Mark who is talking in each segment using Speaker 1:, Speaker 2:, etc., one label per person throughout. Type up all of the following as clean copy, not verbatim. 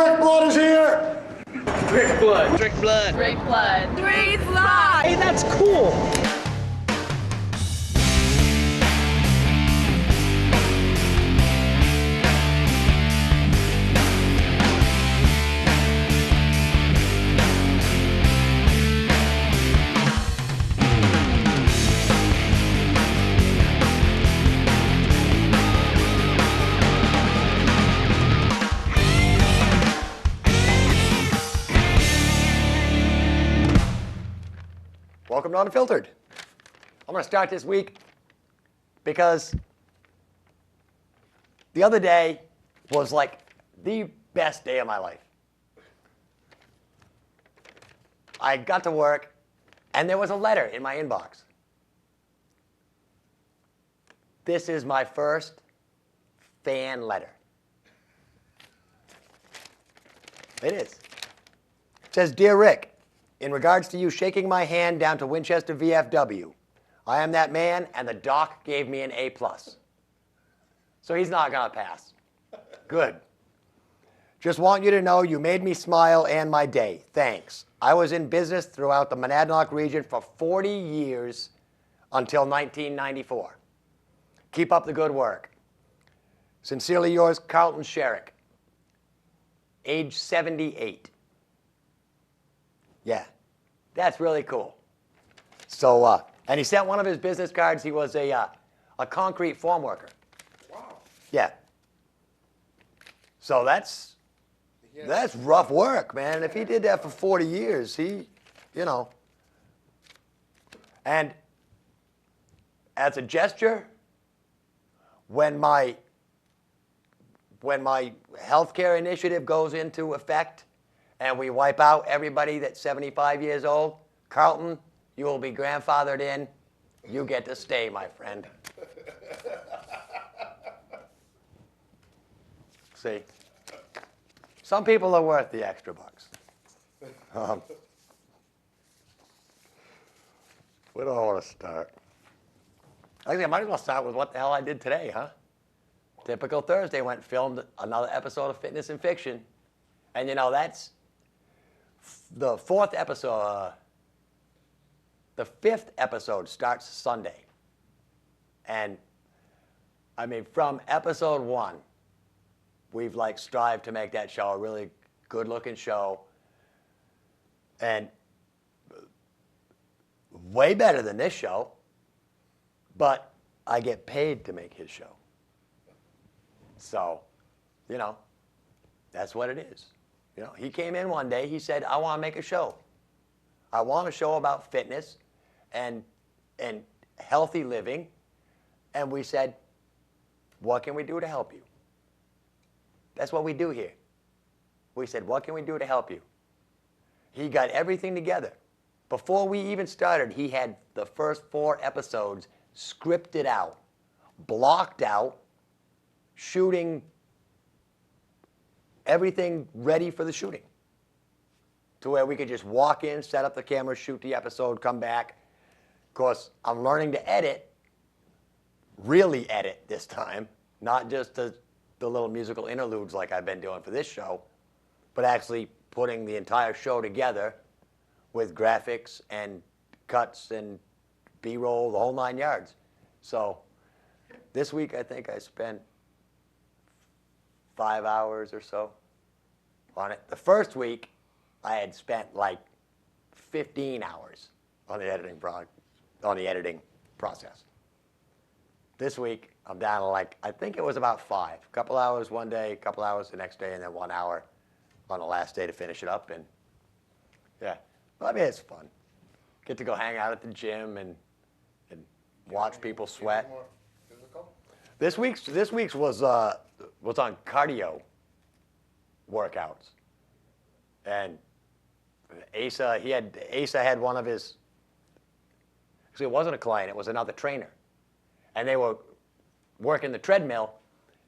Speaker 1: Drick Blood is here!
Speaker 2: Drick Blood.
Speaker 3: Drick Blood.
Speaker 4: Drick Blood. Drick Blood.
Speaker 2: Hey, that's cool.
Speaker 1: Welcome to Unfiltered. I'm going to start this week because the other day was like the best day of my life. I got to work and there was a letter in my inbox. This is my first fan letter. It is. It says, "Dear Rick, in regards to you shaking my hand down to Winchester VFW, I am that man, and the doc gave me an A+. So he's not going to pass. Good. Just want you to know you made me smile and my day. Thanks. I was in business throughout the Monadnock region for 40 years until 1994. Keep up the good work. Sincerely yours, Carlton Sherrick, age 78. Yeah, that's really cool. So, and he sent one of his business cards. He was a concrete form worker.
Speaker 5: Wow.
Speaker 1: Yeah. So that's rough work, man. If he did that for 40 years, he, you know. And as a gesture, when my healthcare initiative goes into effect, and we wipe out everybody that's 75 years old, Carlton, you will be grandfathered in. You get to stay, my friend. See, some people are worth the extra bucks. Where do I want to start? Actually, I might as well start with what the hell I did today, huh? Typical Thursday, went and filmed another episode of Fitness and Fiction. And you know, that's the fourth episode, the fifth episode starts Sunday. And I mean, from episode 1, we've like strived to make that show a really good looking show. And way better than this show, but I get paid to make his show. So, you know, that's what it is. You know, he came in one day, he said, I want to make a show. I want a show about fitness and healthy living. And we said, what can we do to help you? That's what we do here. We said, what can we do to help you? He got everything together. Before we even started, he had the first 4 episodes scripted out, blocked out, shooting everything ready for the shooting, to where we could just walk in, set up the camera, shoot the episode, come back. Of course, I'm learning to edit, really edit this time, not just the little musical interludes like I've been doing for this show, but actually putting the entire show together with graphics and cuts and B-roll, the whole 9 yards. So this week I think I spent 5 hours or so on it. The first week, I had spent like 15 hours on the editing process. This week, I'm down to like, I think it was about 5. A couple hours one day, a couple hours the next day, and then 1 hour on the last day to finish it up. And yeah, well, I mean, it's fun. Get to go hang out at the gym and watch people sweat.
Speaker 5: More physical?
Speaker 1: This week's was on cardio workouts, and Asa had one of his. Actually, it wasn't a client; it was another trainer, and they were working the treadmill,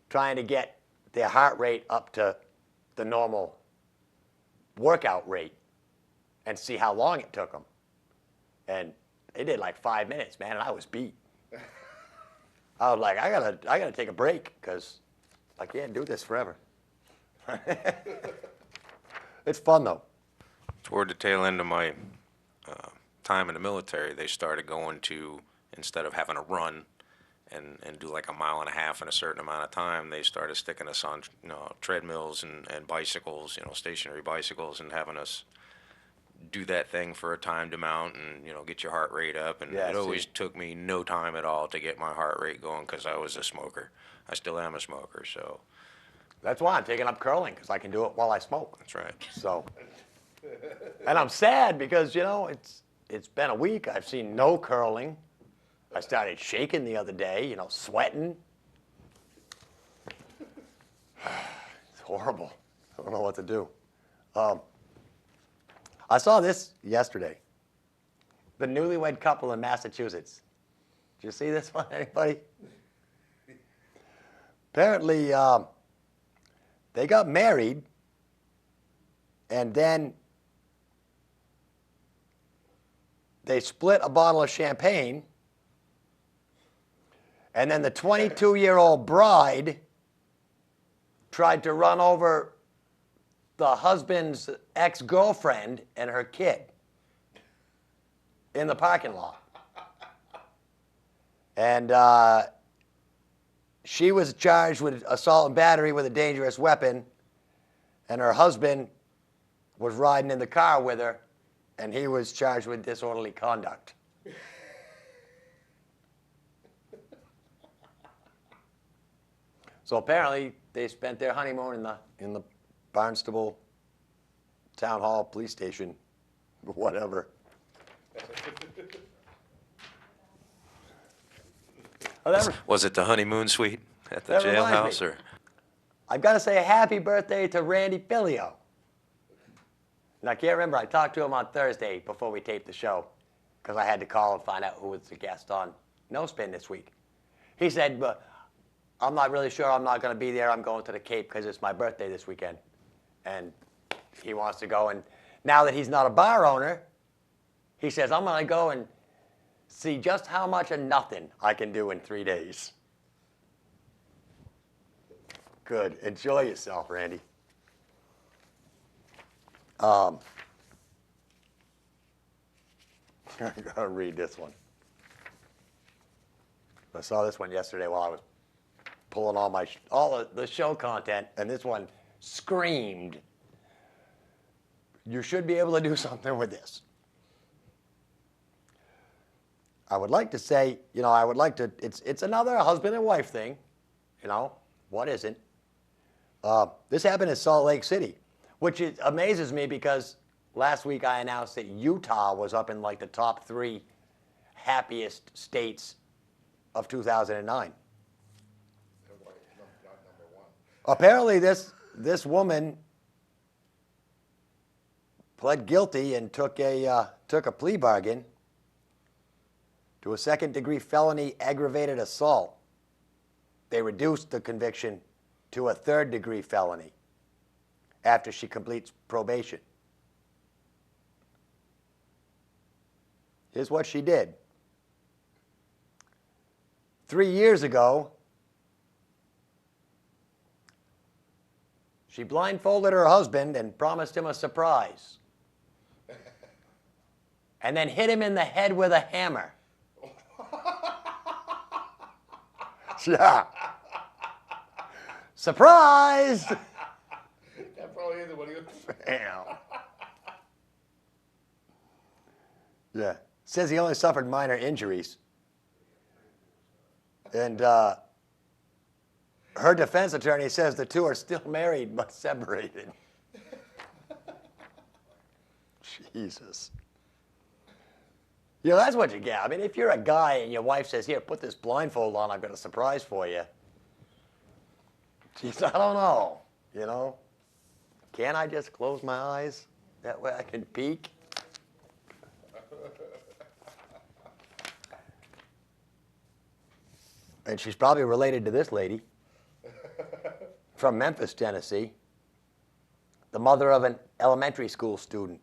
Speaker 1: trying to get their heart rate up to the normal workout rate, and see how long it took them. And they did like 5 minutes, man, and I was beat. I was like, I gotta take a break because I can't do this forever. It's fun though.
Speaker 3: Toward the tail end of my time in the military, they started going to, instead of having to run and do like a mile and a half in a certain amount of time, they started sticking us on, treadmills and bicycles, stationary bicycles, and having us do that thing for a timed amount and, get your heart rate up. And
Speaker 1: Yeah,
Speaker 3: it always
Speaker 1: see.
Speaker 3: took me no time at all to get my heart rate going because I was a smoker. I still am a smoker, so
Speaker 1: That's why I'm taking up curling, because I can do it while I smoke.
Speaker 3: that's right.
Speaker 1: So, and I'm sad because, it's been a week. I've seen no curling. I started shaking the other day, sweating. It's horrible. I don't know what to do. I saw this yesterday. The newlywed couple in Massachusetts. Did you see this one, anybody? Apparently, they got married, and then they split a bottle of champagne, and then the 22-year-old bride tried to run over the husband's ex-girlfriend and her kid in the parking lot. And she was charged with assault and battery with a dangerous weapon, and her husband was riding in the car with her, and he was charged with disorderly conduct. So apparently they spent their honeymoon in the Barnstable Town Hall Police Station, whatever. Oh,
Speaker 3: Was it the honeymoon suite at the
Speaker 1: That reminds
Speaker 3: jailhouse,
Speaker 1: me.
Speaker 3: or?
Speaker 1: I've got to say a happy birthday to Randy Filio. And I can't remember, I talked to him on Thursday before we taped the show, because I had to call and find out who was the guest on No Spin this week. He said, but I'm not really sure I'm not going to be there. I'm going to the Cape because it's my birthday this weekend. And he wants to go. And now that he's not a bar owner, he says, I'm going to go and see just how much of nothing I can do in 3 days. Good. Enjoy yourself, Randy. I gotta read this one. I saw this one yesterday while I was pulling all the show content, and this one screamed, you should be able to do something with this. I would like to say, it's another husband and wife thing, what isn't? This happened in Salt Lake City, which amazes me because last week I announced that Utah was up in like the top 3 happiest states of 2009.
Speaker 5: Not number one.
Speaker 1: Apparently this woman pled guilty and took a plea bargain to a second-degree felony aggravated assault. They reduced the conviction to a third-degree felony after she completes probation. Here's what she did. 3 years ago, she blindfolded her husband and promised him a surprise, and then hit him in the head with a hammer. Yeah. Surprise!
Speaker 5: That probably isn't what he was.
Speaker 1: Damn. Yeah. Says he only suffered minor injuries. And her defense attorney says the two are still married but separated. Jesus. That's what you get. I mean, if you're a guy and your wife says, here, put this blindfold on, I've got a surprise for you. Jeez, I don't know, Can't I just close my eyes? That way I can peek. And she's probably related to this lady from Memphis, Tennessee, the mother of an elementary school student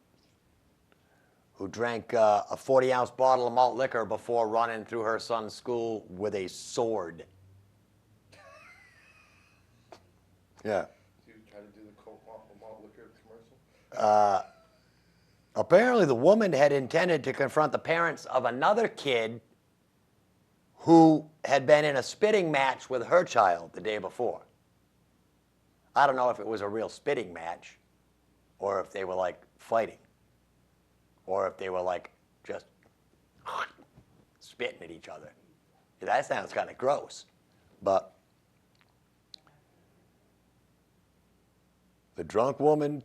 Speaker 1: who drank a 40-ounce bottle of malt liquor before running through her son's school with a sword. Yeah.
Speaker 5: You try to do the Coke malt liquor commercial?
Speaker 1: Apparently, the woman had intended to confront the parents of another kid who had been in a spitting match with her child the day before. I don't know if it was a real spitting match or if they were like fighting or if they were like just spitting at each other. That sounds kind of gross. But the drunk woman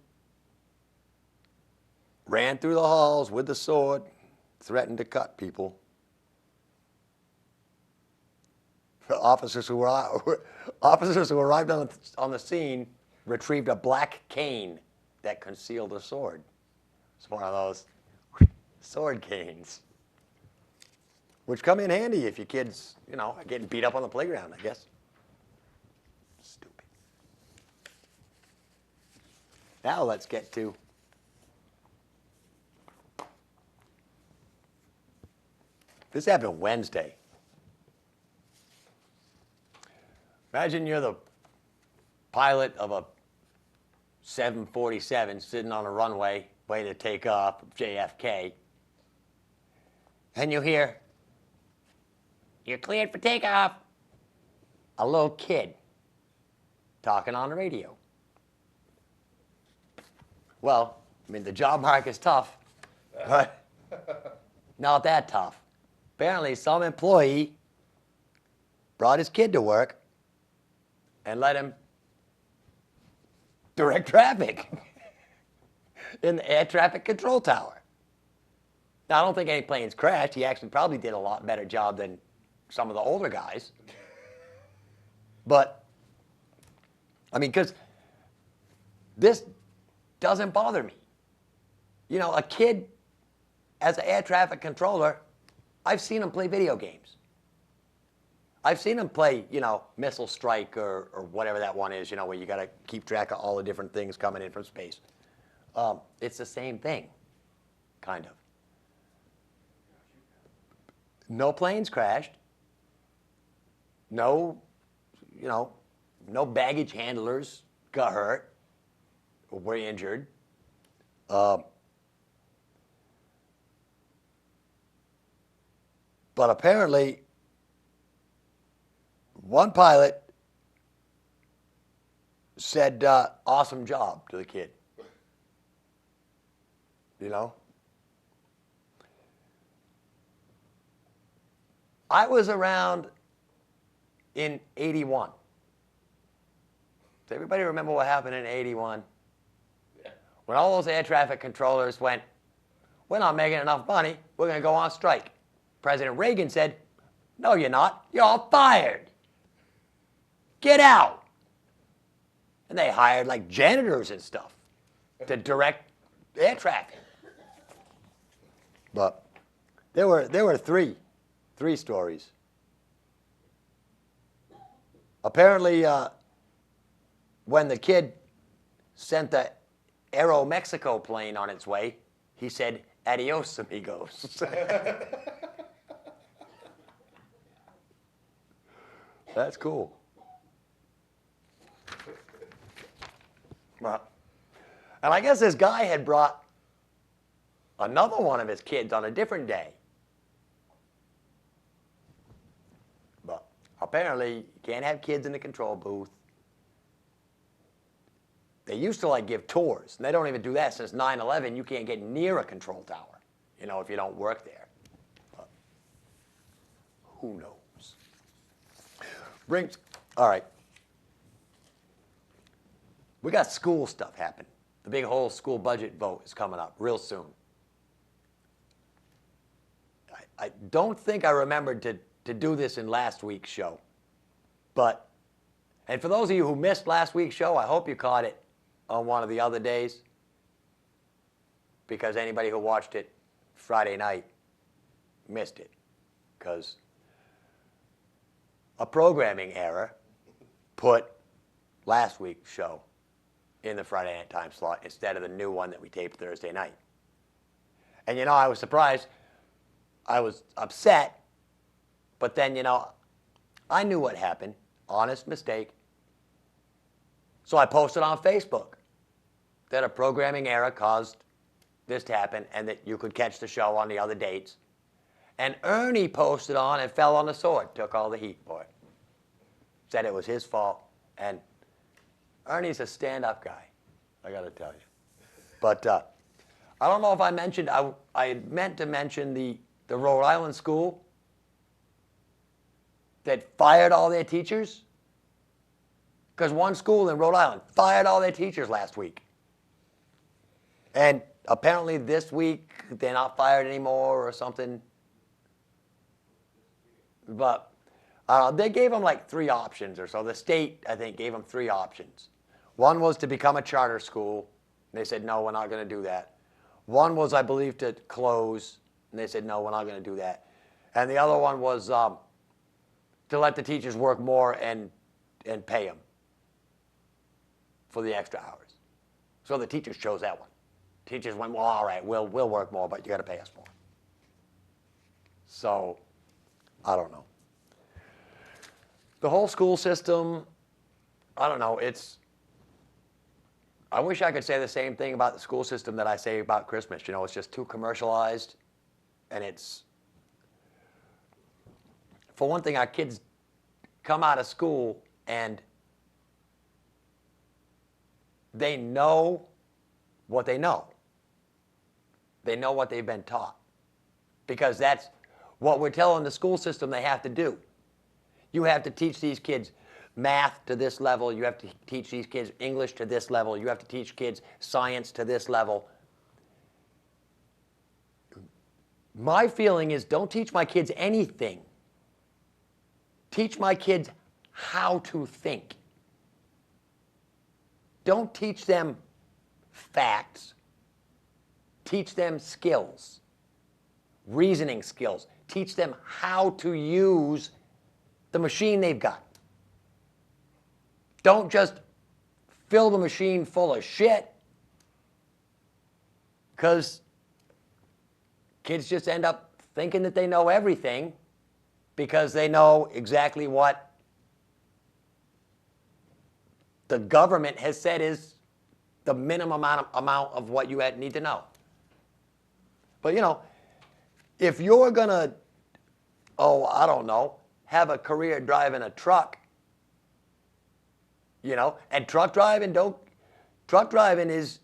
Speaker 1: ran through the halls with the sword, threatened to cut people. Officers who arrived on the scene retrieved a black cane that concealed a sword. It's one of those sword canes, which come in handy if your kids, are getting beat up on the playground, I guess. Stupid. Now let's get to this happened Wednesday. Imagine you're the pilot of a 747 sitting on a runway waiting to take off, JFK, and you hear, "You're cleared for takeoff." A little kid talking on the radio. Well, the job market is tough, but not that tough. Apparently, some employee brought his kid to work and let him direct traffic in the air traffic control tower. Now, I don't think any planes crashed. He actually probably did a lot better job than some of the older guys. But, because this doesn't bother me. A kid as an air traffic controller, I've seen him play video games. I've seen him play, Missile Strike or whatever that one is, where you got to keep track of all the different things coming in from space. It's the same thing, kind of. No planes crashed. No, no baggage handlers got hurt or were injured. But apparently, one pilot said, "Awesome job" to the kid. I was around in 81. Does everybody remember what happened in 81?
Speaker 5: Yeah.
Speaker 1: When all those air traffic controllers went, "We're not making enough money, we're going to go on strike." President Reagan said, "No, you're not. You're all fired. Get out." And they hired like janitors and stuff to direct air traffic. But there were three stories. Apparently, when the kid sent the Aero Mexico plane on its way, he said, "Adios, amigos." That's cool. Well, and I guess this guy had brought another one of his kids on a different day. But apparently, you can't have kids in the control booth. They used to give tours, and they don't even do that since 9/11. You can't get near a control tower, if you don't work there. But who knows? All right. We got school stuff happening. The big whole school budget vote is coming up real soon. I don't think I remembered to do this in last week's show. And for those of you who missed last week's show, I hope you caught it on one of the other days. Because anybody who watched it Friday night missed it. Because a programming error put last week's show in the Friday night time slot instead of the new one that we taped Thursday night. And I was surprised. I was upset. But then, I knew what happened. Honest mistake. So I posted on Facebook. that a programming error caused this to happen and that you could catch the show on the other dates. And Ernie posted on and fell on the sword, took all the heat for it. Said it was his fault. And Ernie's a stand-up guy, I got to tell you. But I don't know if I mentioned, I had meant to mention the Rhode Island school that fired all their teachers. Because one school in Rhode Island fired all their teachers last week. And apparently this week they're not fired anymore or something. But they gave them like 3 options or so. The state, I think, gave them 3 options. One was to become a charter school. And they said, no, we're not going to do that. One was, I believe, to close. And they said, no, we're not going to do that. And the other one was to let the teachers work more and pay them for the extra hours. So the teachers chose that one. Teachers went, well, all right, we'll work more, but you got to pay us more. So, I don't know. The whole school system, I don't know, I wish I could say the same thing about the school system that I say about Christmas. You know, it's just too commercialized, and for one thing, our kids come out of school and they know what they know. They know what they've been taught. Because that's what we're telling the school system they have to do. You have to teach these kids math to this level. You have to teach these kids English to this level. You have to teach kids science to this level. My feeling is don't teach my kids anything. Teach my kids how to think. Don't teach them facts. Teach them skills, reasoning skills. Teach them how to use the machine they've got. Don't just fill the machine full of shit, because kids just end up thinking that they know everything because they know exactly what the government has said is the minimum amount of what you need to know. But, you know, if you're going to, I don't know, have a career driving a truck, you know, and truck driving is,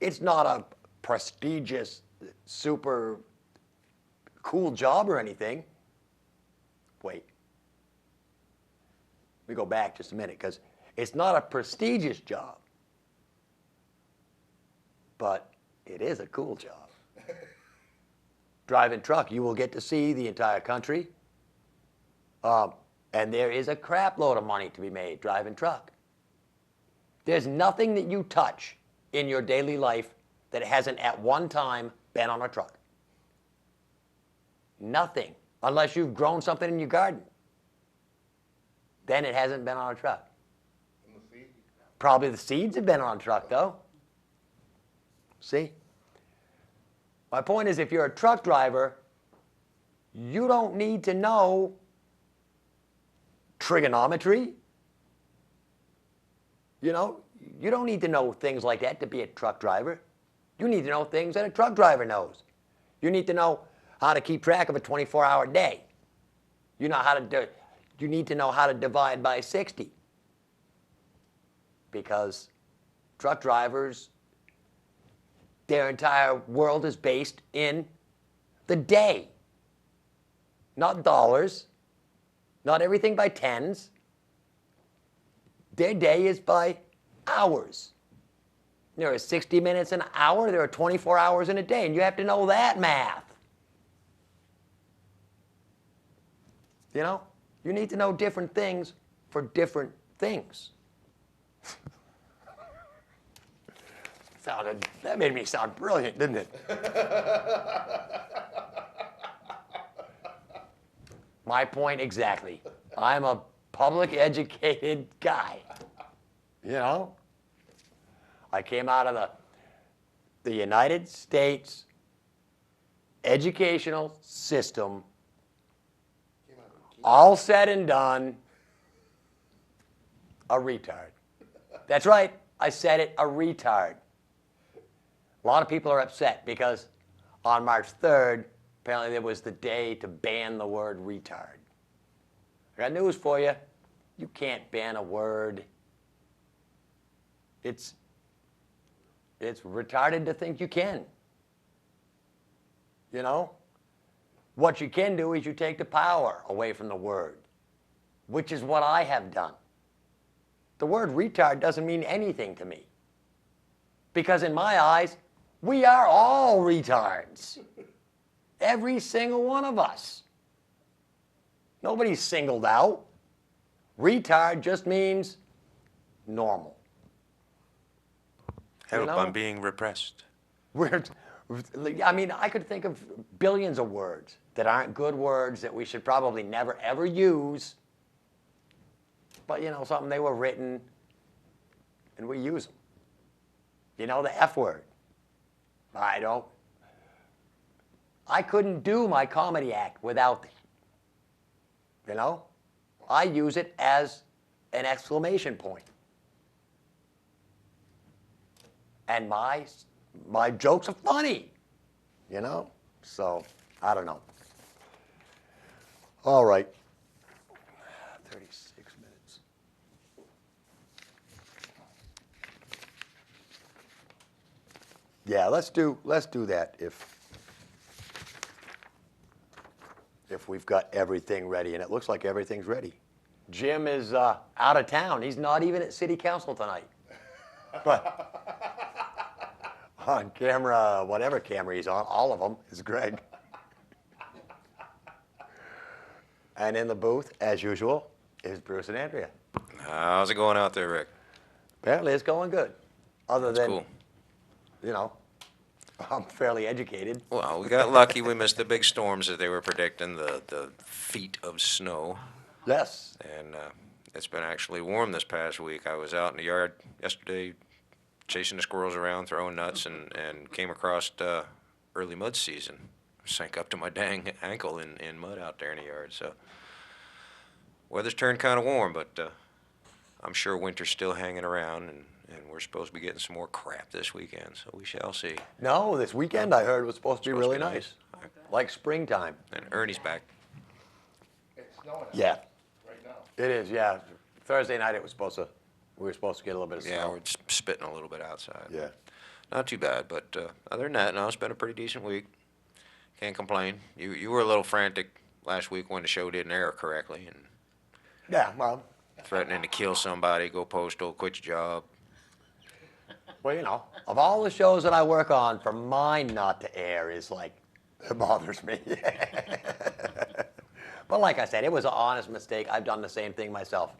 Speaker 1: it's not a prestigious, super cool job or anything. Wait. Let me go back just a minute, because it's not a prestigious job, but it is a cool job. Driving truck, you will get to see the entire country, and there is a crap load of money to be made driving truck. There's nothing that you touch in your daily life that hasn't at one time been on a truck. Nothing, unless you've grown something in your garden. Then it hasn't been on a truck.
Speaker 5: And the seed?
Speaker 1: Probably the seeds have been on a truck, though. See? My point is, if you're a truck driver, you don't need to know trigonometry. You know, you don't need to know things like that to be a truck driver. You need to know things that a truck driver knows. You need to know how to keep track of a 24-hour day. You need to know how to divide by 60. Because truck drivers, their entire world is based in the day. Not dollars, not everything by tens. Their day is by hours. There are 60 minutes an hour, there are 24 hours in a day, and you have to know that math. You know, you need to know different things for different things. That made me sound brilliant, didn't it? My point exactly. I'm a public educated guy. You know? I came out of the United States educational system, all said and done, a retard. That's right, I said it, a retard. A lot of people are upset because on March 3rd, apparently it was the day to ban the word retard. I got news for you. You can't ban a word. It's retarded to think you can. You know? What you can do is you take the power away from the word, which is what I have done. The word retard doesn't mean anything to me. Because in my eyes, we are all retards. Every single one of us. Nobody's singled out. Retard just means normal.
Speaker 3: Help,
Speaker 1: know?
Speaker 3: I'm being repressed.
Speaker 1: I mean, I could think of billions of words that aren't good words that we should probably never ever use. But you know something, they were written and we use them. You know, the F word. I couldn't do my comedy act without that. You know? I use it as an exclamation point. And my jokes are funny. You know? So, I don't know. All right. 36 minutes. Yeah, let's do that if we've got everything ready, and it looks like everything's ready. Jim is out of town. He's not even at city council tonight. But on camera, whatever camera he's on, all of them, is Greg. And in the booth, as usual, is Bruce and Andrea.
Speaker 3: How's it going out there, Rick?
Speaker 1: Apparently it's going good. Other
Speaker 3: That's
Speaker 1: than,
Speaker 3: cool.
Speaker 1: you know, I'm fairly educated.
Speaker 3: Well, we got lucky. We missed the big storms that they were predicting, the feet of snow.
Speaker 1: Yes.
Speaker 3: And it's been actually warm this past week. I was out in the yard yesterday chasing the squirrels around, throwing nuts, and came across early mud season. Sank up to my dang ankle in mud out there in the yard. So weather's turned kind of warm, but I'm sure winter's still hanging around, and we're supposed to be getting some more crap this weekend, so we shall see.
Speaker 1: No, this weekend I heard was supposed to be
Speaker 3: Supposed to
Speaker 1: really
Speaker 3: be
Speaker 1: nice.
Speaker 3: nice.
Speaker 1: Like springtime.
Speaker 3: And Ernie's back.
Speaker 5: It's snowing out
Speaker 1: Yeah,
Speaker 5: right now.
Speaker 1: it is, yeah. Thursday night we were supposed to get a little bit of
Speaker 3: Yeah,
Speaker 1: snow.
Speaker 3: we're just spitting a little bit outside.
Speaker 1: Yeah.
Speaker 3: Not too bad, but other than that, no, it's been a pretty decent week. Can't complain. You were a little frantic last week when the show didn't air correctly and
Speaker 1: Yeah, well,
Speaker 3: threatening to kill somebody, go postal, quit your job.
Speaker 1: you know, of all the shows that I work on, for mine not to air is like, it bothers me. But like I said, it was an honest mistake. I've done the same thing myself.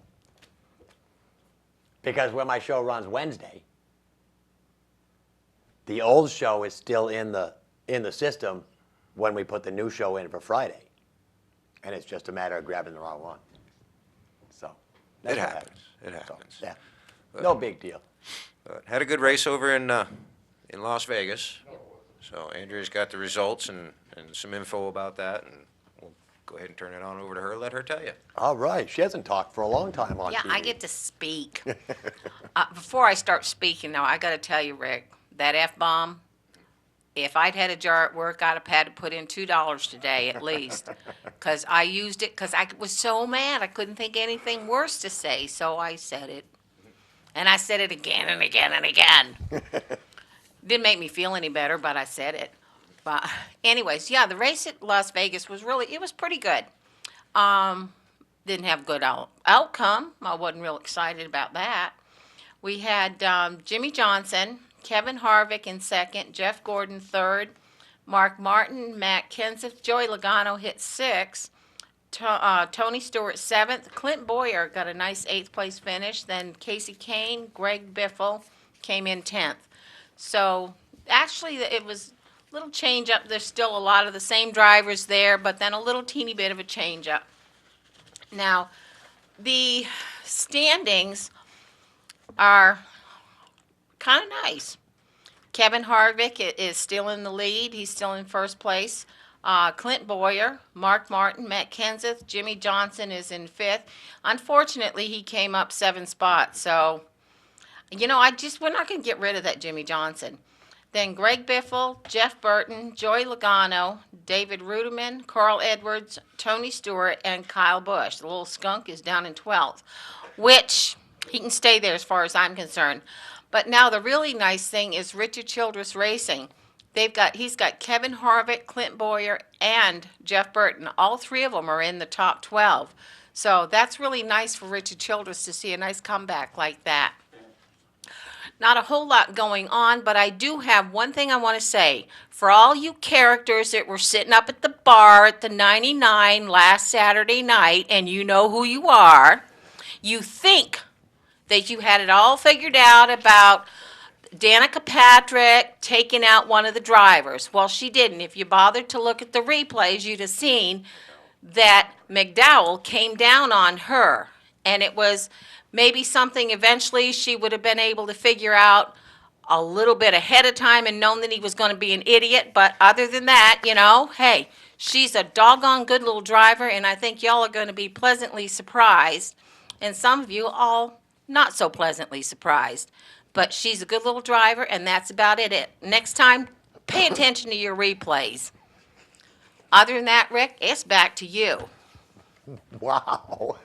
Speaker 1: Because when my show runs Wednesday, the old show is still in the system when we put the new show in for Friday. And it's just a matter of grabbing the wrong one. So, that's
Speaker 3: It
Speaker 1: what
Speaker 3: happens. It
Speaker 1: So,
Speaker 3: happens.
Speaker 1: yeah, no big deal.
Speaker 3: But had a good race over in Las Vegas. So Andrea's got the results and some info about that, and we'll go ahead and turn it on over to her. Let her tell you.
Speaker 1: All right, she hasn't talked for a long time on
Speaker 4: Yeah,
Speaker 1: TV.
Speaker 4: I get to speak. Before I start speaking, though, I got to tell you, Rick, that F-bomb, if I'd had a jar at work, I'd have had to put in $2 today at least. Because I used it because I was so mad. I couldn't think of anything worse to say, so I said it. And I said it again and again and again. Didn't make me feel any better, but I said it. But anyways, yeah, the race at Las Vegas was pretty good. Didn't have good outcome. I wasn't real excited about that. We had Jimmy Johnson, Kevin Harvick in second, Jeff Gordon third, Mark Martin, Matt Kenseth, Joey Logano hit sixth, Tony Stewart seventh, Clint Boyer got a nice eighth place finish, then Casey Kane, Greg Biffle came in 10th. So actually it was a little change up. There's still a lot of the same drivers there, but then a little teeny bit of a change up. Now, the standings are kind of nice. Kevin Harvick is still in the lead. He's still in first place. Clint Boyer, Mark Martin, Matt Kenseth, Jimmy Johnson is in fifth. Unfortunately, he came up 7 spots. So, you know, we're not going to get rid of that Jimmy Johnson. Then Greg Biffle, Jeff Burton, Joey Logano, David Ruderman, Carl Edwards, Tony Stewart, and Kyle Busch. The little skunk is down in 12th, which he can stay there as far as I'm concerned. But now the really nice thing is Richard Childress Racing. He's got Kevin Harvick, Clint Boyer, and Jeff Burton. All three of them are in the top 12. So that's really nice for Richard Childress to see a nice comeback like that. Not a whole lot going on, but I do have one thing I want to say. For all you characters that were sitting up at the bar at the 99 last Saturday night, and you know who you are, you think that you had it all figured out about Danica Patrick taking out one of the drivers. Well, she didn't. If you bothered to look at the replays, you'd have seen that McDowell came down on her. And it was maybe something eventually she would have been able to figure out a little bit ahead of time and known that he was going to be an idiot. But other than that, hey, she's a doggone good little driver, and I think y'all are going to be pleasantly surprised. And some of you all not so pleasantly surprised. But she's a good little driver, and that's about it. Next time, pay attention to your replays. Other than that, Rick, it's back to you.
Speaker 1: Wow.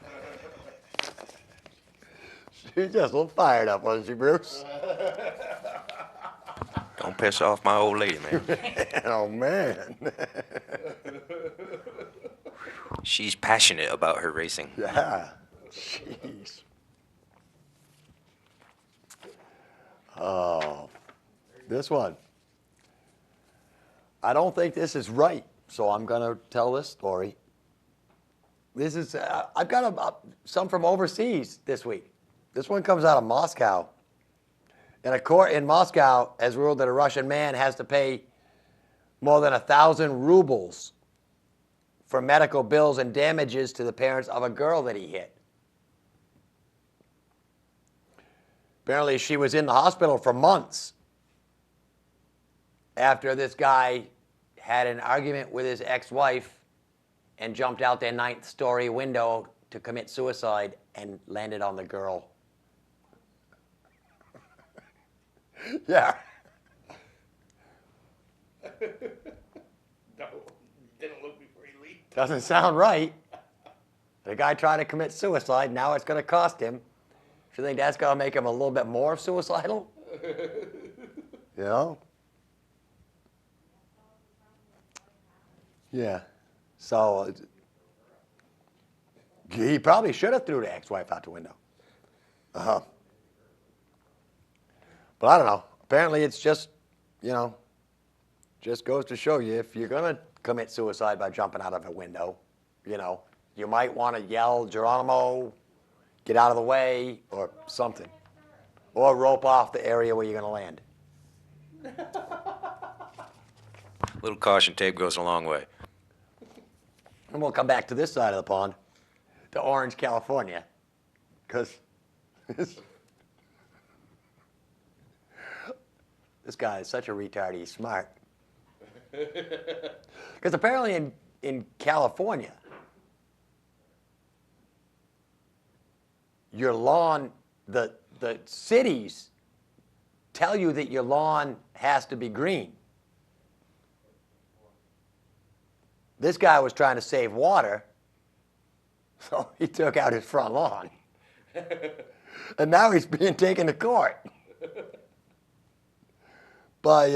Speaker 1: She just a little fired up, wasn't she, Bruce?
Speaker 3: Don't piss off my old lady, man.
Speaker 1: Oh, man.
Speaker 3: She's passionate about her racing.
Speaker 1: Yeah. Jeez. Oh, this one. I don't think this is right, so I'm going to tell this story. This is, I've got some from overseas this week. This one comes out of Moscow. And a court in Moscow has ruled that a Russian man has to pay more than 1,000 rubles for medical bills and damages to the parents of a girl that he hit. Apparently, she was in the hospital for months after this guy had an argument with his ex-wife and jumped out their 9th-story window to commit suicide and landed on the girl. Yeah.
Speaker 5: No, didn't look before he leaped.
Speaker 1: Doesn't sound right. The guy tried to commit suicide. Now it's going to cost him. Do you think that's going to make him a little bit more suicidal? You know? Yeah. So he probably should have threw the ex-wife out the window. Uh-huh. But I don't know. Apparently it's just, just goes to show you if you're going to commit suicide by jumping out of a window, you might want to yell, Geronimo, get out of the way, or something. Or rope off the area where you're going to land.
Speaker 3: Little caution tape goes a long way.
Speaker 1: And we'll come back to this side of the pond, to Orange, California, because this guy is such a retard, he's smart. Because apparently in California, your lawn, the cities tell you that your lawn has to be green. This guy was trying to save water, so he took out his front lawn. And now he's being taken to court by,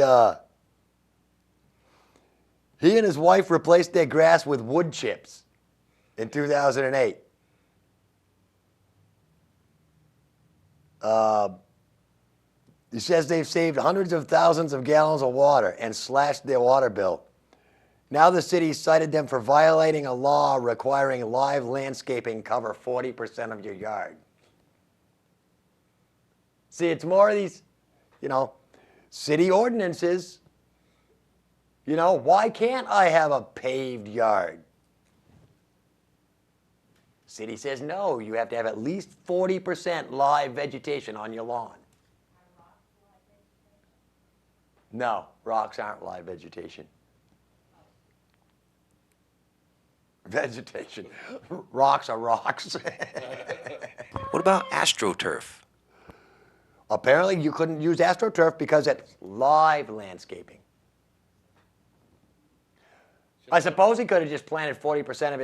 Speaker 1: he and his wife replaced their grass with wood chips in 2008. He says they've saved hundreds of thousands of gallons of water and slashed their water bill. Now the city cited them for violating a law requiring live landscaping cover 40% of your yard. See, it's more of these, city ordinances. Why can't I have a paved yard? City says no, you have to have at least 40% live vegetation on your lawn. No, rocks aren't live vegetation. Vegetation. Rocks are rocks.
Speaker 3: What about AstroTurf?
Speaker 1: Apparently, you couldn't use AstroTurf because it's live landscaping. I suppose he could have just planted 40% of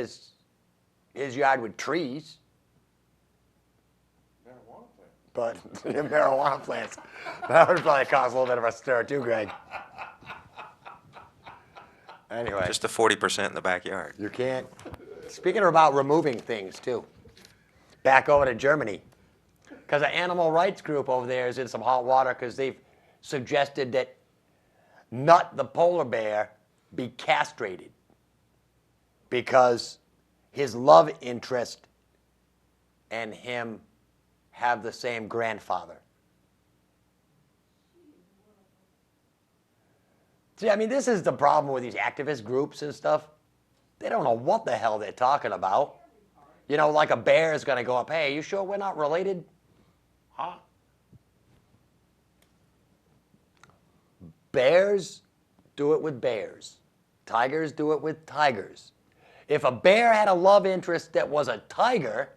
Speaker 1: his yard with trees.
Speaker 5: Marijuana plant.
Speaker 1: But marijuana plants, that would probably cause a little bit of a stir too, Greg. Anyway,
Speaker 3: Just the 40% in the backyard.
Speaker 1: you can't. Speaking about removing things too, back over to Germany, because an animal rights group over there is in some hot water because they've suggested that Nut the polar bear be castrated because his love interest and him have the same grandfather. See, I mean, this is the problem with these activist groups and stuff. They don't know what the hell they're talking about. You know, like a bear is going to go up, hey, you sure we're not related? Huh? Bears do it with bears. Tigers do it with tigers. If a bear had a love interest that was a tiger,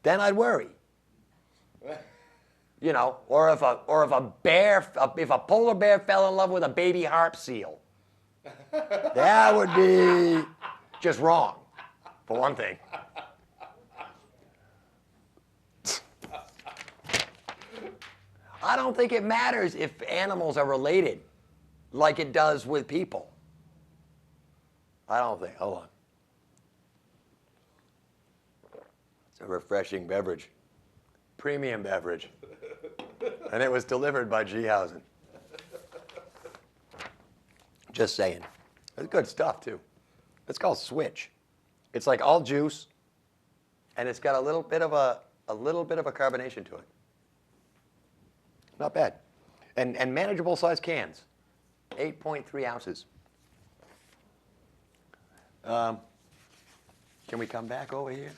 Speaker 1: then I'd worry. You know, or if a polar bear fell in love with a baby harp seal, that would be just wrong, for one thing. I don't think it matters if animals are related like it does with people. I don't think. Hold on. It's a refreshing beverage. Premium beverage. And it was delivered by G-Hausen. Just saying. It's good stuff, too. It's called Switch. It's like all juice, and it's got a little bit of a carbonation to it. Not bad. And manageable size cans. 8.3 ounces. Can we come back over here?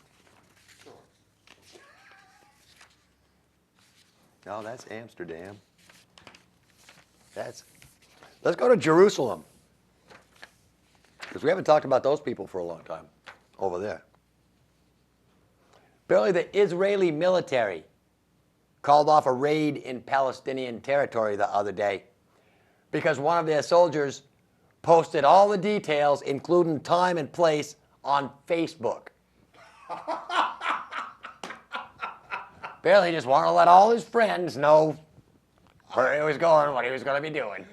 Speaker 1: No, that's Amsterdam. Let's go to Jerusalem. Because we haven't talked about those people for a long time over there. Apparently the Israeli military called off a raid in Palestinian territory the other day because one of their soldiers posted all the details, including time and place, on Facebook. Apparently he just wanted to let all his friends know where he was going, what he was going to be doing.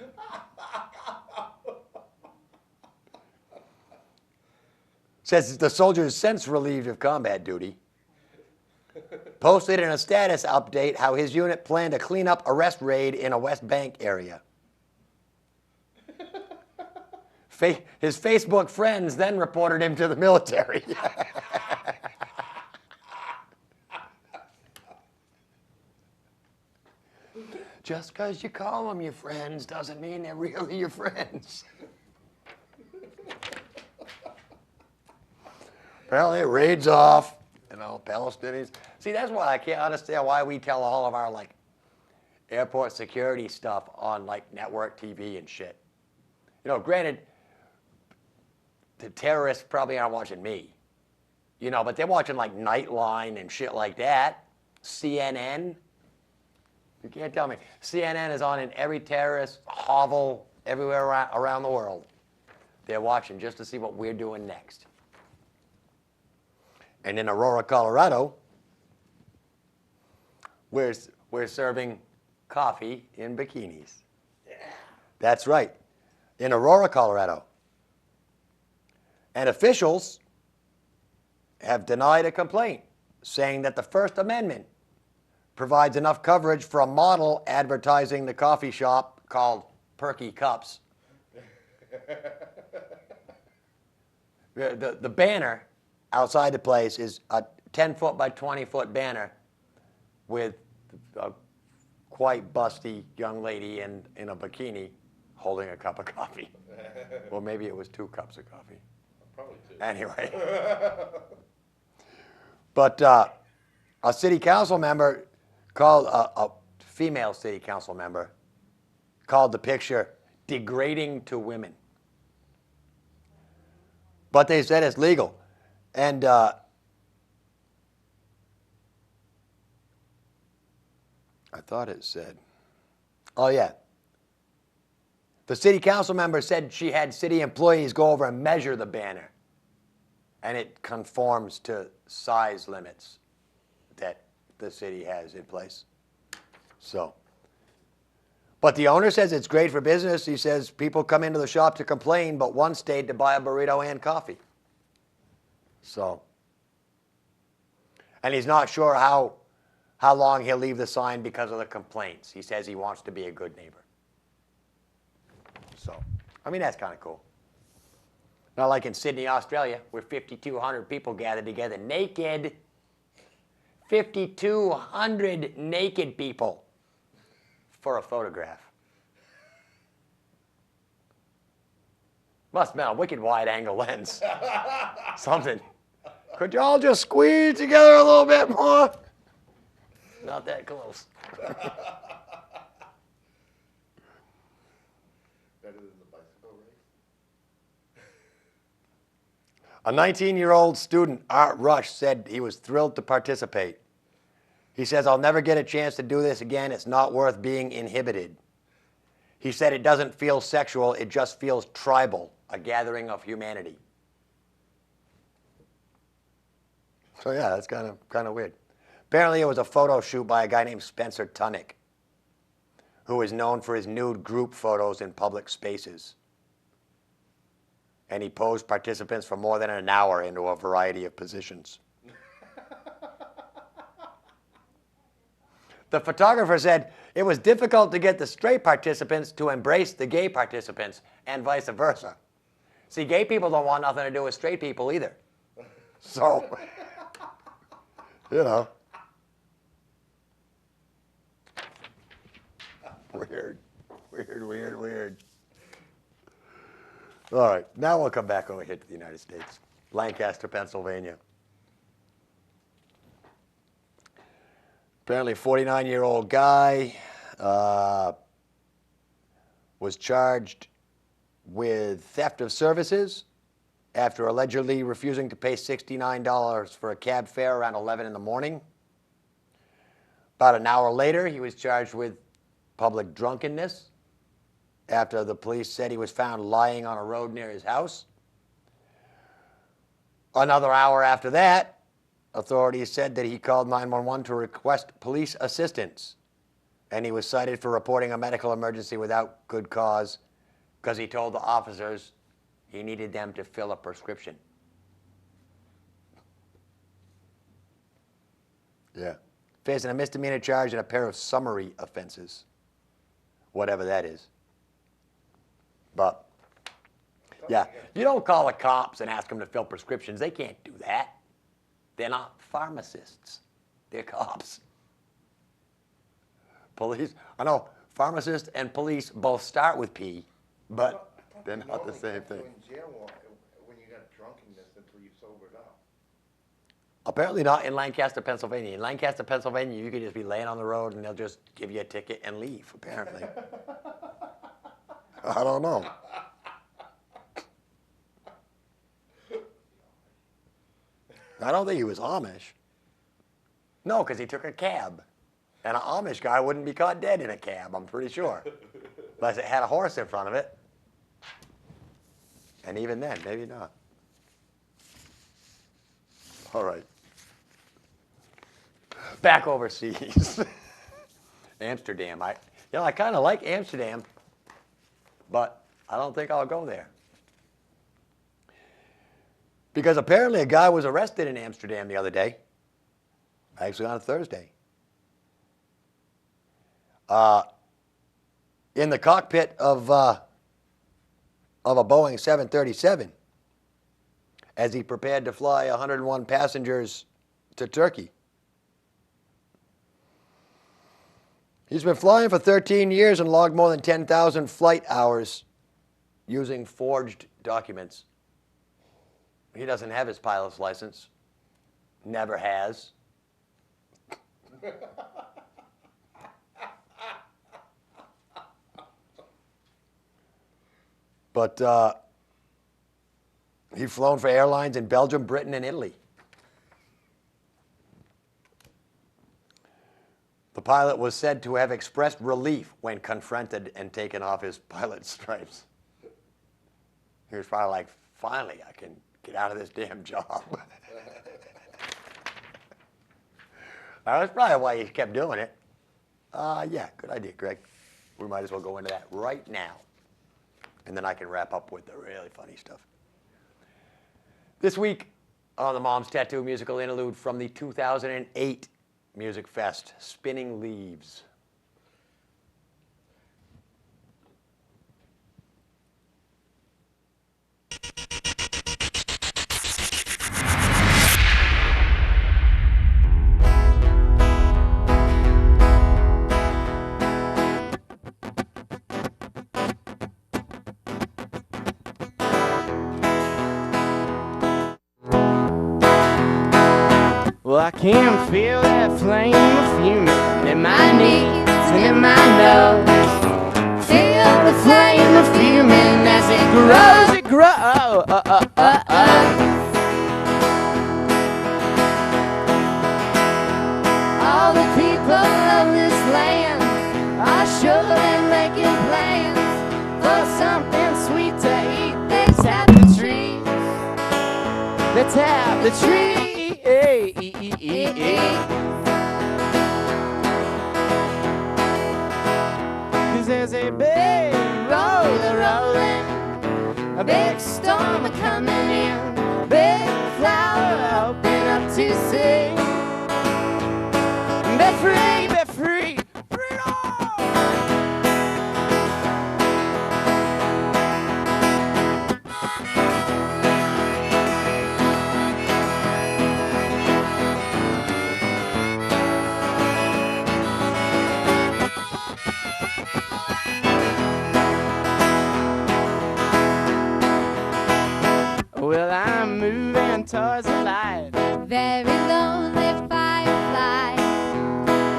Speaker 1: Says the soldier is since relieved of combat duty. Posted in a status update how his unit planned a cleanup arrest raid in a West Bank area. His Facebook friends then reported him to the military. Just because you call them your friends doesn't mean they're really your friends. Apparently it raids off, you know, Palestinians. See, that's why I can't understand why we tell all of our, like, airport security stuff on, like, network TV and shit. You know, granted, the terrorists probably aren't watching me, you know, but they're watching, like, Nightline and shit like that. CNN. You can't tell me. CNN is on in every terrorist hovel everywhere around the world. They're watching just to see what we're doing next. And in Aurora, Colorado, we're serving coffee in bikinis. Yeah. That's right. In Aurora, Colorado. And officials have denied a complaint, saying that the First Amendment provides enough coverage for a model advertising the coffee shop called Perky Cups. The banner outside the place is a 10-foot by 20-foot banner with a quite busty young lady in a bikini holding a cup of coffee. Well, maybe it was 2 cups of coffee.
Speaker 5: Probably 2.
Speaker 1: Anyway. But a city council member called, a female city council member, called the picture degrading to women. But they said it's legal. And I thought it said. Oh, yeah. The city council member said she had city employees go over and measure the banner. And it conforms to size limits that the city has in place. So. But the owner says it's great for business. He says people come into the shop to complain, but one stayed to buy a burrito and coffee. So. And he's not sure how long he'll leave the sign because of the complaints. He says he wants to be a good neighbor. So, I mean, that's kind of cool. Not like in Sydney, Australia, where 5,200 people gathered together naked. 5,200 naked people for a photograph. Must have been a wicked wide angle lens. Something. Could y'all just squeeze together a little bit more? Not that close.
Speaker 5: Better than the bicycle race?
Speaker 1: A 19-year-old student, Art Rush, said he was thrilled to participate. He says, I'll never get a chance to do this again. It's not worth being inhibited. He said it doesn't feel sexual. It just feels tribal, a gathering of humanity. So yeah, that's kind of weird. Apparently it was a photo shoot by a guy named Spencer Tunick, who is known for his nude group photos in public spaces. And he posed participants for more than an hour into a variety of positions. The photographer said it was difficult to get the straight participants to embrace the gay participants and vice versa. See, gay people don't want nothing to do with straight people either. So, you know. Weird. All right, now we'll come back over here to the United States. Lancaster, Pennsylvania. Apparently a 49-year-old guy was charged with theft of services after allegedly refusing to pay $69 for a cab fare around 11 in the morning. About an hour later, he was charged with public drunkenness after the police said he was found lying on a road near his house. Another hour after that, authorities said that he called 911 to request police assistance, and he was cited for reporting a medical emergency without good cause because he told the officers he needed them to fill a prescription. Yeah. Facing a misdemeanor charge and a pair of summary offenses, whatever that is. But, yeah, you don't call the cops and ask them to fill prescriptions. They can't do that. They're not pharmacists. They're cops. Police, I know pharmacists and police both start with P, but they're not the same thing.
Speaker 5: You in jail when you got drunkenness until you sobered up.
Speaker 1: Apparently not in Lancaster, Pennsylvania. In Lancaster, Pennsylvania, you could just be laying on the road and they'll just give you a ticket and leave, apparently. I don't know. I don't think he was Amish. No, because he took a cab. And an Amish guy wouldn't be caught dead in a cab, I'm pretty sure. Unless it had a horse in front of it. And even then, maybe not. All right. Back overseas. Amsterdam. I kind of like Amsterdam, but I don't think I'll go there. Because apparently a guy was arrested in Amsterdam the other day. Actually on a Thursday. In the cockpit of a Boeing 737 as he prepared to fly 101 passengers to Turkey. He's been flying for 13 years and logged more than 10,000 flight hours using forged documents. He doesn't have his pilot's license. Never has. But he'd flown for airlines in Belgium, Britain, and Italy. The pilot was said to have expressed relief when confronted and taken off his pilot stripes. He was probably like, finally, I can get out of this damn job. That's probably why he kept doing it. Yeah, good idea, Greg. We might as well go into that right now. And then I can wrap up with the really funny stuff. This week on the Mom's Tattoo musical interlude from the 2008 Music Fest, Spinning Leaves.
Speaker 2: Well, I can feel that flame of fuming in my knees and in my nose. Feel the flame of fuming as it grows, it grows. All the people of this land are surely making plans for something sweet to eat. They tap the trees. They tap the trees. Cause there's a big roller rolling, a big storm coming in, big flower open up to sea. Be free, be free, freedom! Well, I'm moving towards the light.
Speaker 6: Very lonely firefly,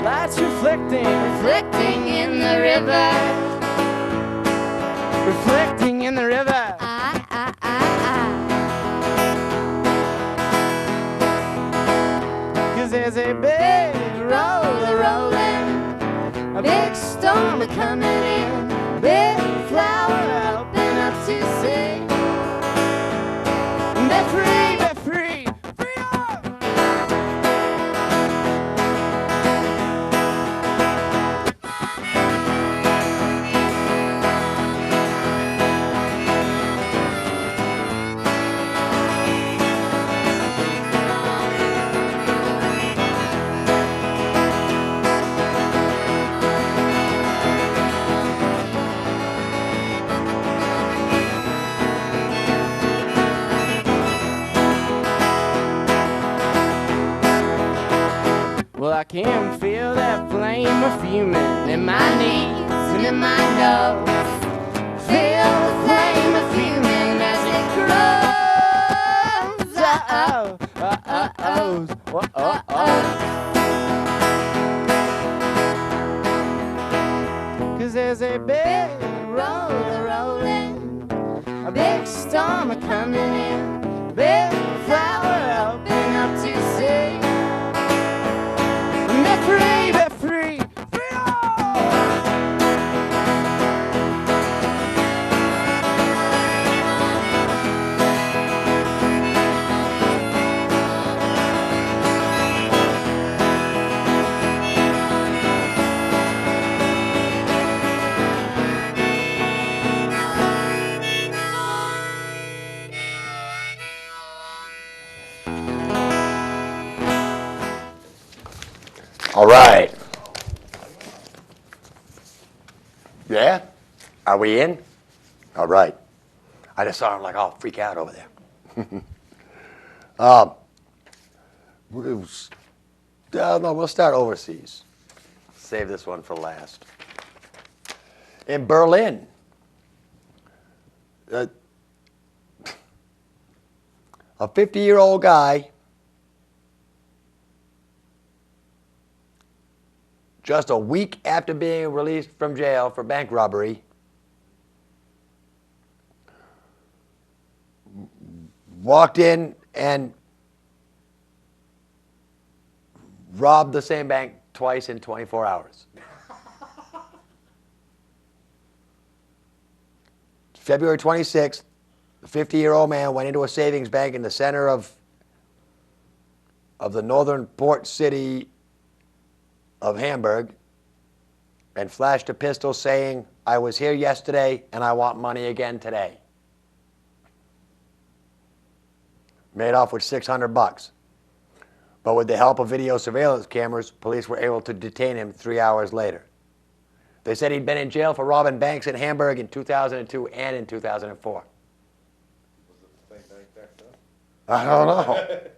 Speaker 2: Lights reflecting,
Speaker 6: reflecting in the river.
Speaker 2: reflecting in the river. Cause there's a big roller rolling, a big storm coming in, big flower open up to sea. Be free, be free, freedom! Well, I can feel that flame of fuming in my knees and in my nose. Feel the flame of fuming as it grows. Cause there's a big roller rolling, a big storm coming in, big flower open up to sea. Be free, be free, freedom!
Speaker 1: All right. Yeah? Are we in? All right. I just saw him like, oh, freak out over there. No, we'll start overseas. Save this one for last. In Berlin, a 50-year-old guy just a week after being released from jail for bank robbery, walked in and robbed the same bank twice in 24 hours. February 26th, the 50-year-old man went into a savings bank in the center of the northern port city of Hamburg and flashed a pistol saying, "I was here yesterday and I want money again today." Made off with $600. But with the help of video surveillance cameras, police were able to detain him 3 hours later. They said he'd been in jail for robbing banks in Hamburg in 2002 and in 2004.
Speaker 5: Was it the same bank back then?
Speaker 1: I don't know.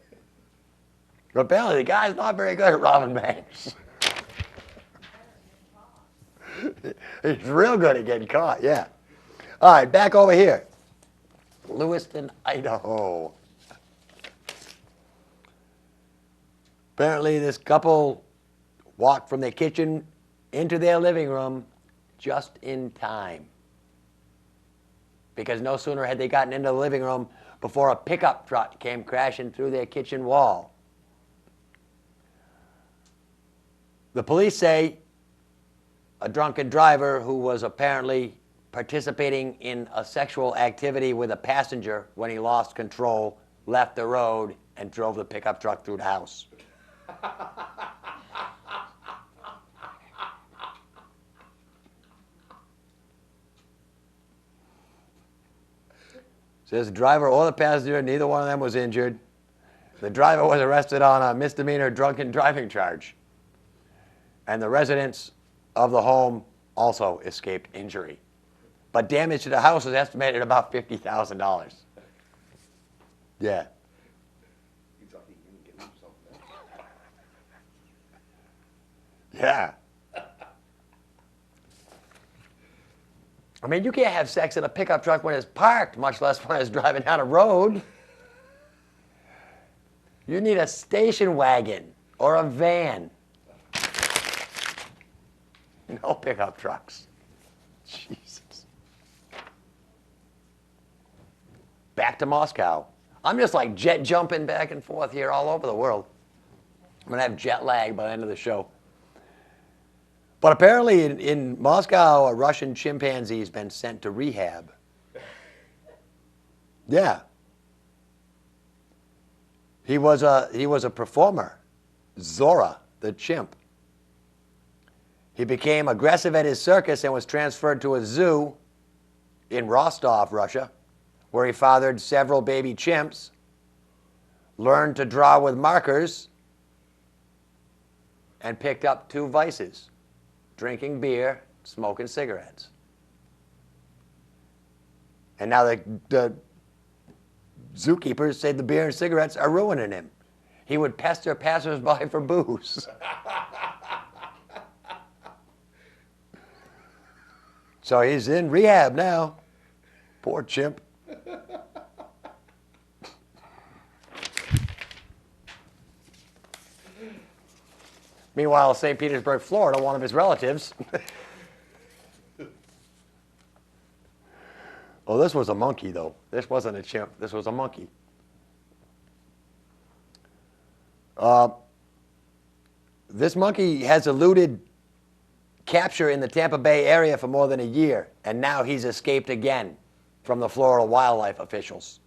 Speaker 1: But apparently the guy's not very good at robbing banks. He's real good at getting caught, yeah. All right, back over here. Lewiston, Idaho. Apparently this couple walked from their kitchen into their living room just in time. Because no sooner had they gotten into the living room before a pickup truck came crashing through their kitchen wall. The police say a drunken driver who was apparently participating in a sexual activity with a passenger when he lost control, left the road, and drove the pickup truck through the house. Says the driver or the passenger, neither one of them was injured. The driver was arrested on a misdemeanor drunken driving charge. And the residents of the home also escaped injury. But damage to the house is estimated at about $50,000. Yeah.
Speaker 5: You thought he didn't get him something else?
Speaker 1: Yeah. I mean, you can't have sex in a pickup truck when it's parked, much less when it's driving down a road. You need a station wagon or a van. No pickup trucks. Jesus. Back to Moscow. I'm just like jet jumping back and forth here all over the world. I'm going to have jet lag by the end of the show. But apparently in Moscow, a Russian chimpanzee has been sent to rehab. Yeah. He was a performer, Zora, the chimp. He became aggressive at his circus and was transferred to a zoo in Rostov, Russia, where he fathered several baby chimps, learned to draw with markers, and picked up 2 vices: drinking beer, smoking cigarettes. And now the zookeepers say the beer and cigarettes are ruining him. He would pester passersby for booze. So he's in rehab now. Poor chimp. Meanwhile, St. Petersburg, Florida, one of his relatives. Oh, this was a monkey, though. This wasn't a chimp. This was a monkey. This monkey has eluded capture in the Tampa Bay area for more than a year, and now he's escaped again from the Florida wildlife officials.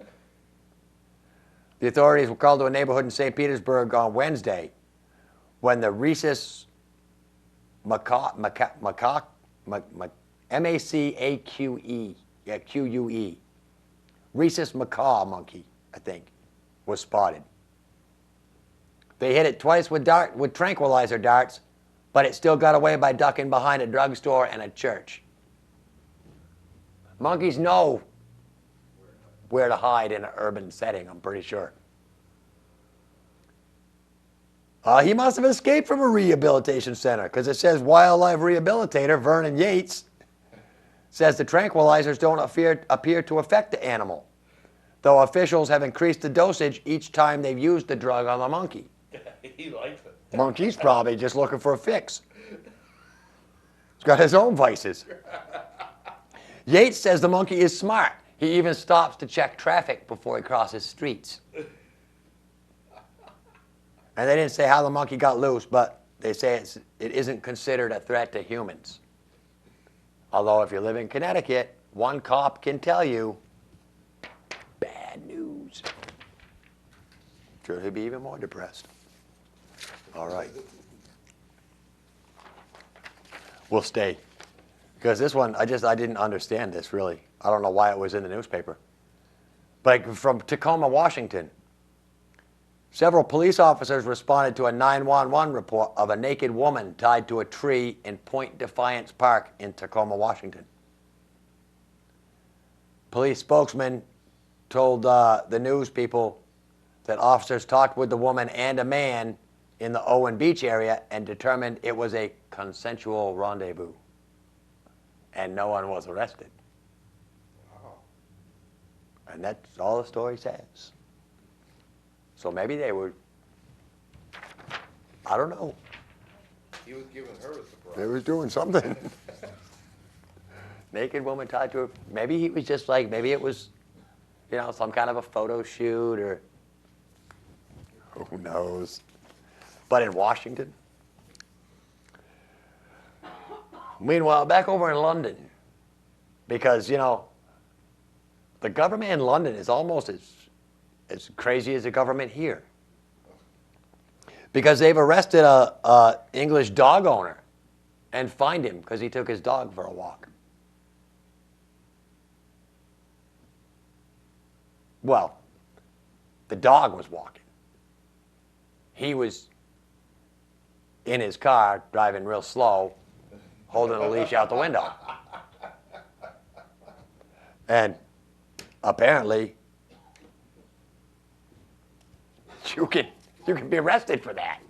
Speaker 1: The authorities were called to a neighborhood in St. Petersburg on Wednesday when the rhesus macaque, M-A-C-A-Q-E, yeah, Q-U-E, rhesus macaque monkey, I think, was spotted. They hit it twice with tranquilizer darts, but it still got away by ducking behind a drugstore and a church. Monkeys know where to hide in an urban setting, I'm pretty sure. He must have escaped from a rehabilitation center, because it says wildlife rehabilitator Vernon Yates says the tranquilizers don't appear to affect the animal, though officials have increased the dosage each time they've used the drug on the monkey.
Speaker 5: He likes it.
Speaker 1: Monkey's probably just looking for a fix. He's got his own vices. Yates says the monkey is smart. He even stops to check traffic before he crosses streets. And they didn't say how the monkey got loose, but they say it isn't considered a threat to humans. Although if you live in Connecticut, one cop can tell you, bad news. Sure, he'd be even more depressed. All right. We'll stay. Because this one, I didn't understand this really. I don't know why it was in the newspaper. But from Tacoma, Washington, several police officers responded to a 911 report of a naked woman tied to a tree in Point Defiance Park in Tacoma, Washington. Police spokesman told the news people that officers talked with the woman and a man in the Owen Beach area and determined it was a consensual rendezvous. And no one was arrested.
Speaker 5: Wow.
Speaker 1: And that's all the story says. So maybe they were, I don't know.
Speaker 5: He was giving her a surprise.
Speaker 1: They was doing something. Naked woman tied to a, maybe he was just like, maybe it was, you know, some kind of a photo shoot or who knows. But in Washington. Meanwhile, back over in London, because, you know, the government in London is almost as crazy as the government here. Because they've arrested a English dog owner and fined him because he took his dog for a walk. Well, the dog was walking. He was in his car, driving real slow, holding a leash out the window. And apparently, you can be arrested for that.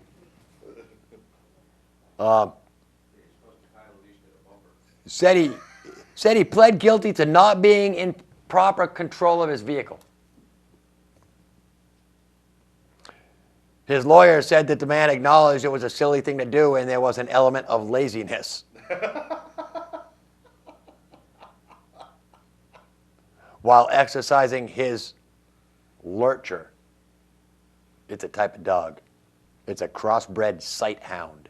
Speaker 1: Said he pled guilty to not being in proper control of his vehicle. His lawyer said that the man acknowledged it was a silly thing to do and there was an element of laziness. While exercising his lurcher. It's a type of dog. It's a crossbred sight hound.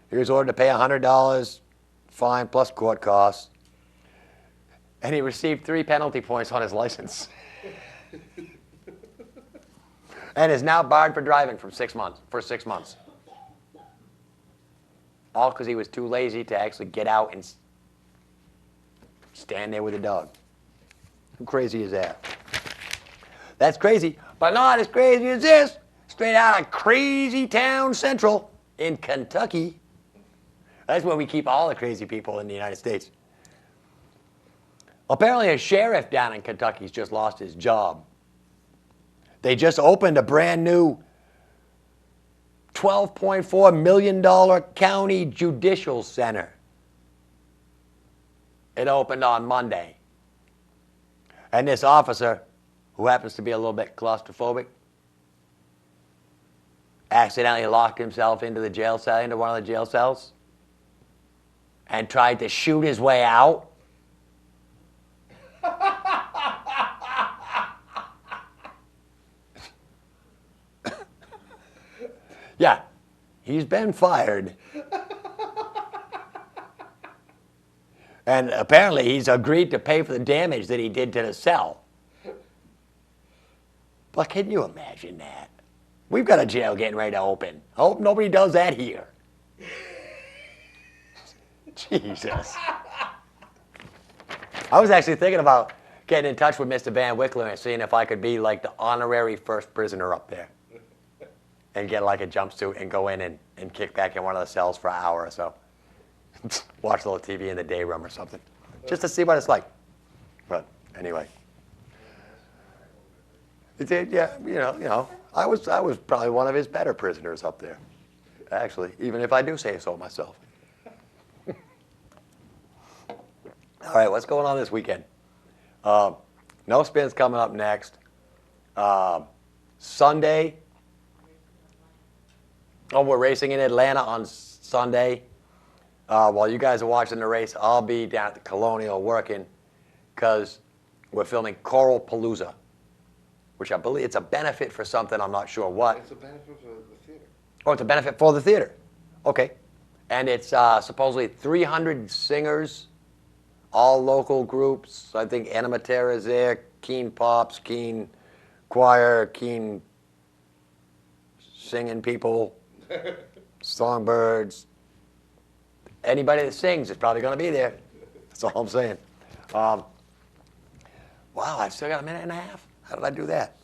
Speaker 1: He was ordered to pay $100 fine plus court costs. And he received 3 penalty points on his license. And is now barred for driving for 6 months. All because he was too lazy to actually get out and stand there with a dog. How crazy is that? That's crazy, but not as crazy as this. Straight out of Crazy Town Central in Kentucky. That's where we keep all the crazy people in the United States. Apparently a sheriff down in Kentucky's just lost his job. They just opened a brand new $12.4 million county judicial center. It opened on Monday. And this officer, who happens to be a little bit claustrophobic, accidentally locked himself into the jail cell, into one of the jail cells, and tried to shoot his way out. Yeah, he's been fired. And apparently he's agreed to pay for the damage that he did to the cell. But can you imagine that? We've got a jail getting ready to open. I hope nobody does that here. Jesus. I was actually thinking about getting in touch with Mr. Van Wickler and seeing if I could be like the honorary first prisoner up there. And get like a jumpsuit and go in and kick back in one of the cells for an hour or so. Watch a little TV in the day room or something. Just to see what it's like. But anyway. Yeah, you know, I was probably one of his better prisoners up there. Actually, even if I do say so myself. All right, what's going on this weekend? No Spin's coming up next. Sunday. Oh, we're racing in Atlanta on Sunday. While you guys are watching the race, I'll be down at the Colonial working because we're filming Coral Palooza, which I believe it's a benefit for something. I'm not sure what.
Speaker 5: It's a benefit for the theater.
Speaker 1: Oh, it's a benefit for the theater. Okay. And it's supposedly 300 singers, all local groups. I think Animatera is there, Keen Pops, Keen Choir, Keen singing people, songbirds. Anybody that sings is probably going to be there. That's all I'm saying. Wow, I've still got a minute and a half. How did I do that?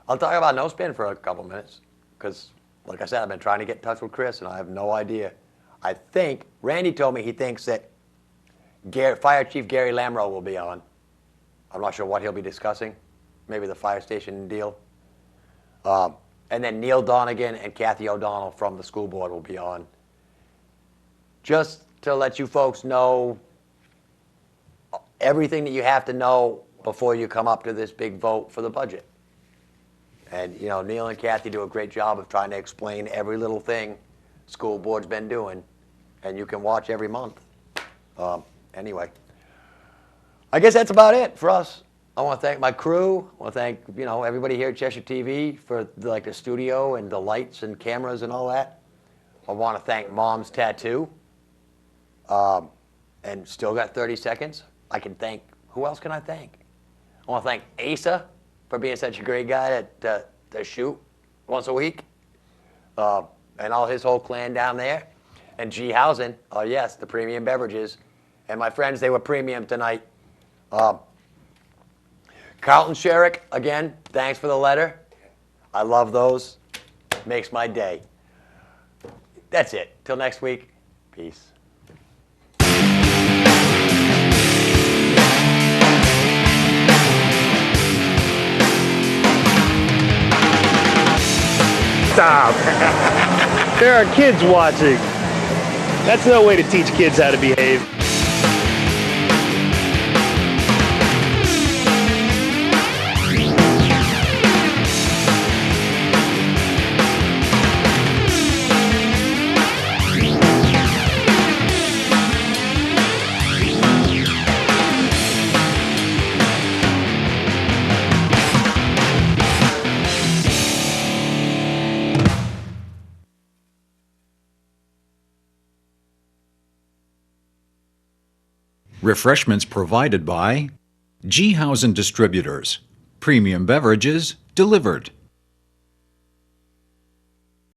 Speaker 1: I'll talk about No Spin for a couple minutes because, like I said, I've been trying to get in touch with Chris, and I have no idea. I think Randy told me he thinks that Fire Chief Gary Lamro will be on. I'm not sure what he'll be discussing. Maybe the fire station deal. And then Neil Donegan and Kathy O'Donnell from the school board will be on. Just to let you folks know everything that you have to know before you come up to this big vote for the budget. And, you know, Neil and Kathy do a great job of trying to explain every little thing school board's been doing, and you can watch every month. Anyway, I guess that's about it for us. I want to thank my crew. I want to thank, you know, everybody here at Cheshire TV for the studio and the lights and cameras and all that. I want to thank Mom's Tattoo. And still got 30 seconds. I can thank, who else can I thank? I want to thank Asa for being such a great guy to shoot once a week. And all his whole clan down there. And G Housing, oh yes, the premium beverages. And my friends, they were premium tonight. Carlton Sherrick, again, thanks for the letter. I love those. Makes my day. That's it. Till next week, peace.
Speaker 7: Stop. There are kids watching. That's no way to teach kids how to behave.
Speaker 8: Refreshments provided by G Housing Distributors. Premium beverages delivered.